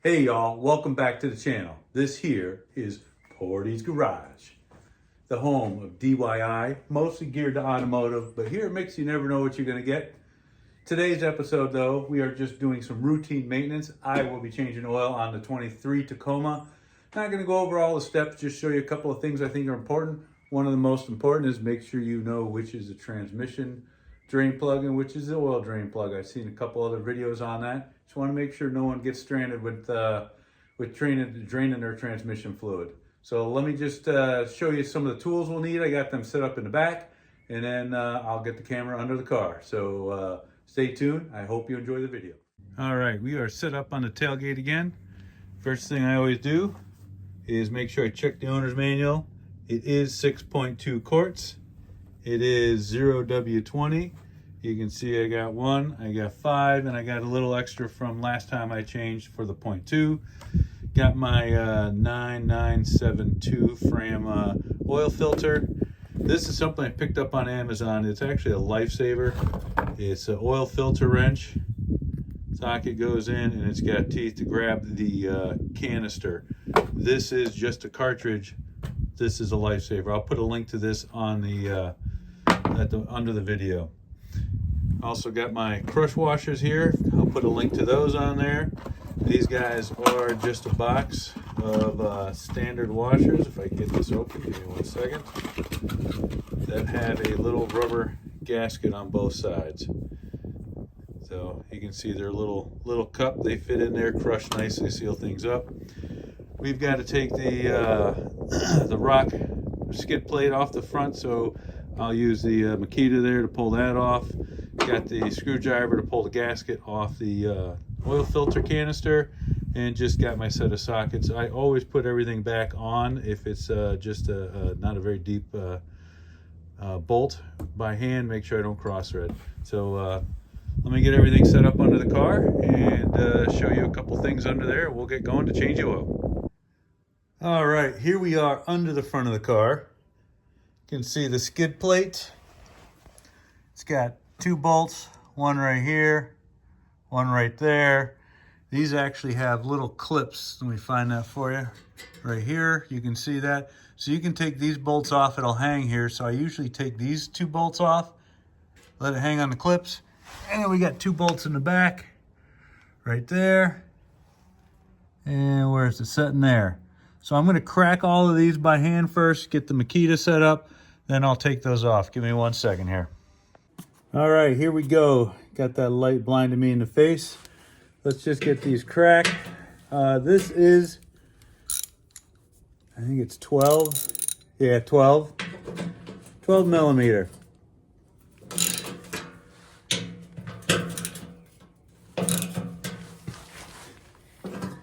Hey y'all, welcome back to the channel. This here is Portie's Garage, the home of DIY, mostly geared to automotive, but here at Mick, you never know what you're gonna get. Today's episode though, we are just doing some routine maintenance. I will be changing oil on the 23 Tacoma. Not gonna go over all the steps, just show you a couple of things I think are important. One of the most important is make sure you know which is the transmission drain plug and which is the oil drain plug. I've seen a couple other videos on that. Just want to make sure no one gets stranded with draining their transmission fluid. So let me just show you some of the tools we'll need. I got them set up in the back, and then I'll get the camera under the car. So stay tuned. I hope you enjoy the video. All right, we are set up on the tailgate again. First thing I always do is make sure I check the owner's manual. It is 6.2 quarts. It is 0W20. You can see I got 1, I got 5, and I got a little extra from last time I changed for the 0.2. Got my 9972 Fram oil filter. This is something I picked up on Amazon. It's actually a lifesaver. It's an oil filter wrench. Socket goes in and it's got teeth to grab the canister. This is just a cartridge. This is a lifesaver. I'll put a link to this on the under the video. Also got my crush washers here. I'll put a link to those on there. These guys are just a box of standard washers. If I can get this open, give me 1 second. That have a little rubber gasket on both sides. So you can see their little cup. They fit in there, crush nicely, seal things up. We've got to take the rock skid plate off the front, so I'll use the Makita there to pull that off. Got the screwdriver to pull the gasket off the oil filter canister, and just got my set of sockets. I always put everything back on if it's just not a very deep bolt by hand. Make sure I don't cross thread. So let me get everything set up under the car and show you a couple things under there. We'll get going to change the oil. All right, here we are under the front of the car. You can see the skid plate. It's got 2 bolts, one right here, one right there. These actually have little clips. Let me find that for you. Right here, you can see that. So you can take these bolts off, it'll hang here. So I usually take these 2 bolts off, let it hang on the clips. And then we got 2 bolts in the back, right there. And where's it sitting there? So I'm gonna crack all of these by hand first, get the Makita set up, then I'll take those off. Give me 1 second here. All right, here we go. Got that light blinding me in the face. Let's just get these cracked. This is, I think it's 12. Yeah, 12 millimeter.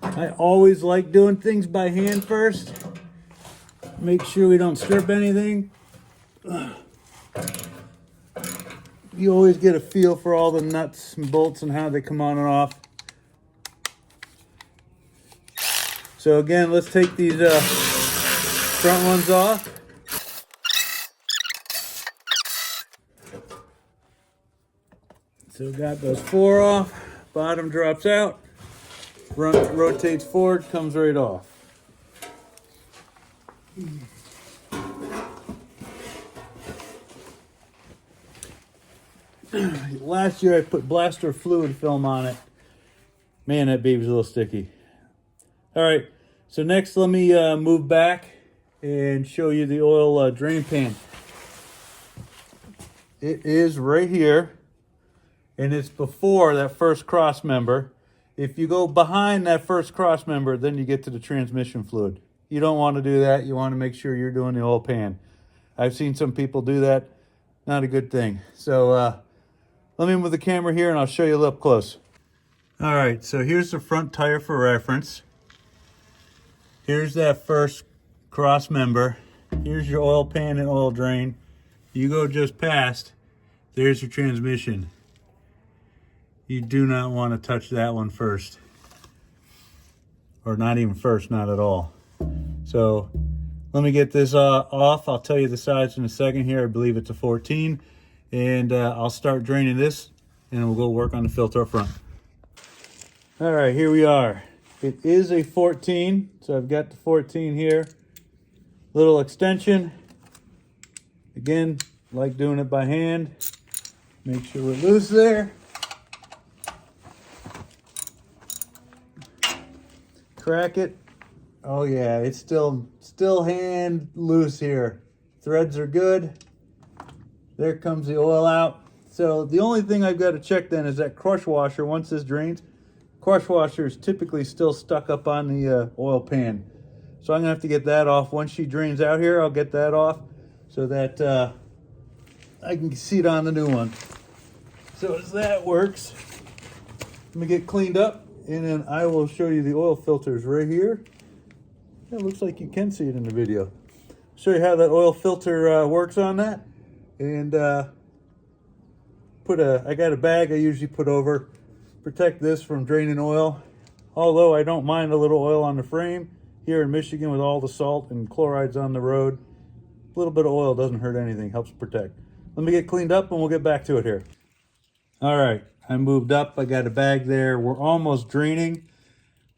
I always like doing things by hand first. Make sure we don't strip anything. You always get a feel for all the nuts and bolts and how they come on and off. So again, let's take these front ones off. So got those 4 off. Bottom drops out. Front rotates forward, comes right off. Last year I put blaster fluid film on it. Man, that baby's a little sticky. All right, so next let me move back and show you the oil drain pan. It is right here, and it's before that first cross member. If you go behind that first cross member, then you get to the transmission fluid. You don't want to do that. You want to make sure you're doing the oil pan. I've seen some people do that. Not a good thing. So let me move the camera here and I'll show you a little up close. All right, so here's the front tire for reference. Here's that first cross member. Here's your oil pan and oil drain. You go just past, there's your transmission. You do not want to touch that one first. Or not even first, not at all. So let me get this off. I'll tell you the size in a second here. I believe it's a 14. And I'll start draining this and we'll go work on the filter up front. All right, here we are. It is a 14, so I've got the 14 here. Little extension. Again, like doing it by hand. Make sure we're loose there. Crack it. Oh yeah, it's still hand loose here. Threads are good. There comes the oil out. So the only thing I've got to check then is that crush washer. Once this drains, crush washer is typically still stuck up on the oil pan. So I'm gonna have to get that off. Once she drains out here, I'll get that off so that I can see it on the new one. So as that works, let me get cleaned up and then I will show you the oil filters right here. It looks like you can see it in the video. Show you how that oil filter works on that. And I got a bag I usually put over, protect this from draining oil. Although I don't mind a little oil on the frame. Here in Michigan with all the salt and chlorides on the road, a little bit of oil doesn't hurt anything, helps protect. Let me get cleaned up and we'll get back to it here. All right, I moved up, I got a bag there. We're almost draining.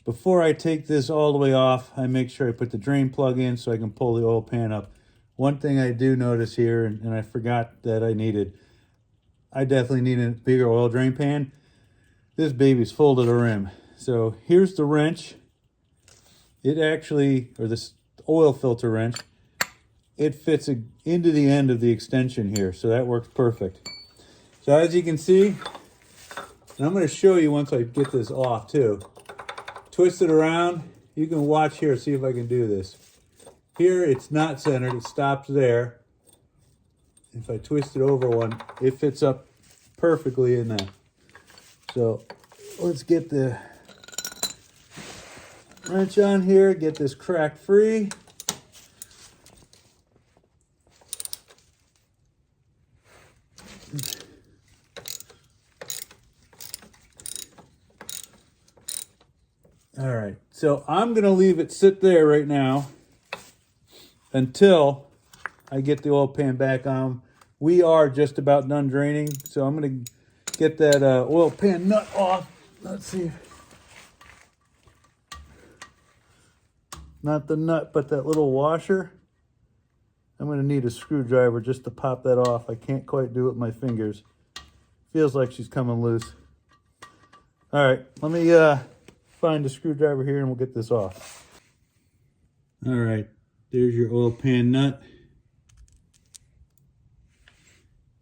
Before I take this all the way off, I make sure I put the drain plug in so I can pull the oil pan up. One thing I do notice here, and I forgot that I definitely need a bigger oil drain pan. This baby's full to the rim. So here's the wrench. It actually, or this oil filter wrench, it fits into the end of the extension here. So that works perfect. So as you can see, and I'm going to show you once I get this off too. Twist it around. You can watch here, see if I can do this. Here it's not centered, it stops there. If I twist it over one, it fits up perfectly in that. So let's get the wrench on here, get this crack free. All right, so I'm gonna leave it sit there right now until I get the oil pan back on. We are just about done draining, so I'm gonna get that oil pan nut off. Let's see. Not the nut, but that little washer. I'm gonna need a screwdriver just to pop that off. I can't quite do it with my fingers. Feels like she's coming loose. All right, let me find a screwdriver here and we'll get this off. All right, there's your oil pan nut.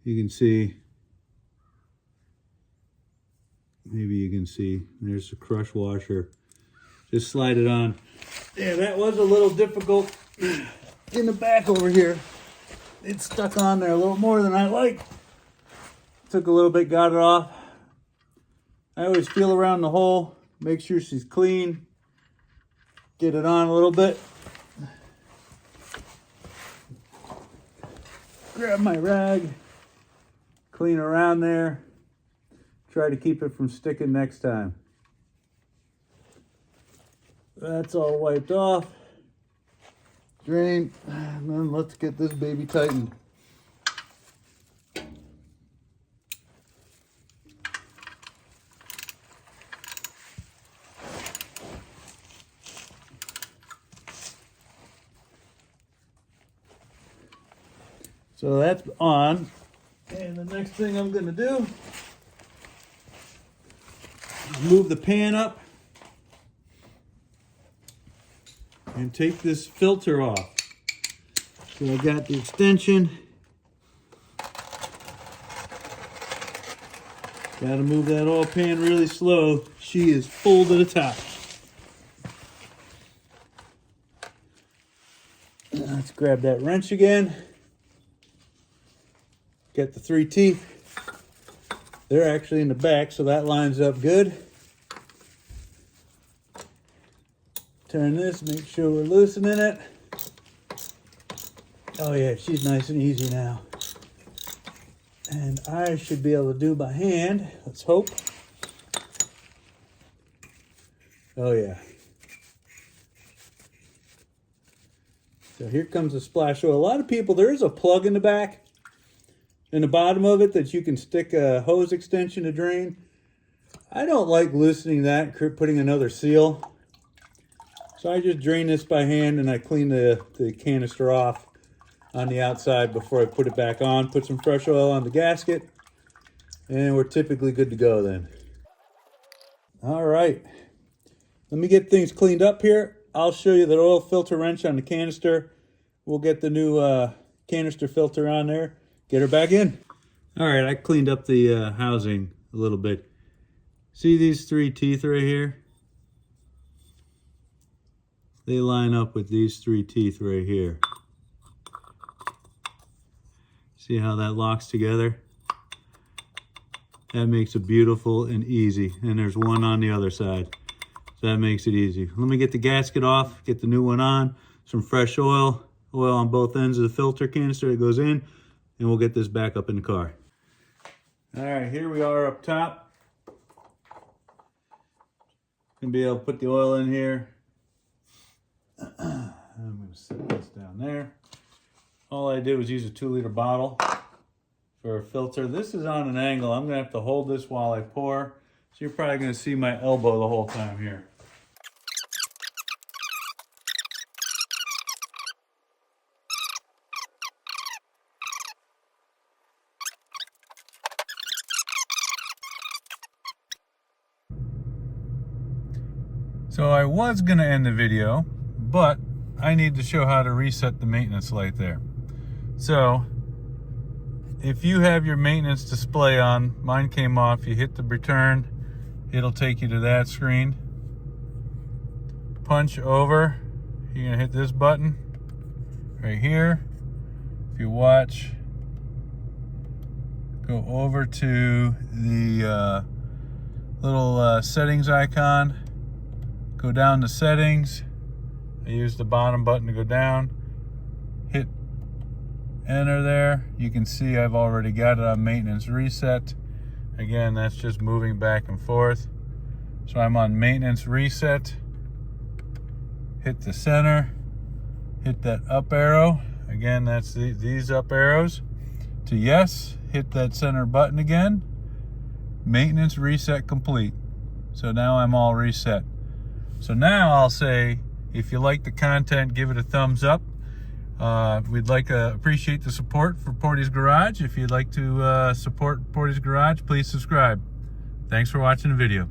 You can see, maybe you can see, there's the crush washer. Just slide it on. Yeah, that was a little difficult in the back over here. It's stuck on there a little more than I like. Took a little bit, got it off. I always feel around the hole, make sure she's clean. Get it on a little bit. Grab my rag, clean around there. Try to keep it from sticking next time. That's all wiped off. Drain, and then let's get this baby tightened. So that's on. And the next thing I'm gonna do is move the pan up and take this filter off. So I got the extension. Gotta move that oil pan really slow. She is full to the top. Let's grab that wrench again. Get the 3 teeth. They're actually in the back, so that lines up good. Turn this, make sure we're loosening it. Oh yeah, she's nice and easy now. And I should be able to do by hand, let's hope. Oh yeah. So here comes the splash oil. A lot of people, there is a plug in the back, in the bottom of it, that you can stick a hose extension to drain. I don't like loosening that, putting another seal. So I just drain this by hand and I clean the canister off on the outside before I put it back on. Put some fresh oil on the gasket and we're typically good to go then. All right, let me get things cleaned up here. I'll show you the oil filter wrench on the canister. We'll get the new canister filter on there, get her back in. All right, I cleaned up the housing a little bit. See these 3 teeth right here? They line up with these 3 teeth right here. See how that locks together? That makes it beautiful and easy. And there's one on the other side. So that makes it easy. Let me get the gasket off, get the new one on, some fresh oil on both ends of the filter canister that goes in, and we'll get this back up in the car. All right, here we are up top. Gonna be able to put the oil in here. I'm gonna set this down there. All I did was use a 2-liter bottle for a filter. This is on an angle. I'm gonna have to hold this while I pour. So you're probably gonna see my elbow the whole time here. So I was gonna end the video, but I need to show how to reset the maintenance light there. So if you have your maintenance display on, mine came off, you hit the return, it'll take you to that screen. Punch over, you're gonna hit this button right here. If you watch, go over to the little settings icon, go down to settings. I use the bottom button to go down, hit enter there. You can see I've already got it on maintenance reset. Again, that's just moving back and forth. So I'm on maintenance reset. Hit the center, hit that up arrow. Again, that's these up arrows. To yes, hit that center button again. Maintenance reset complete. So now I'm all reset. So now I'll say, if you like the content, give it a thumbs up. We'd like to appreciate the support for Portie's Garage. If you'd like to support Portie's Garage, please subscribe. Thanks for watching the video.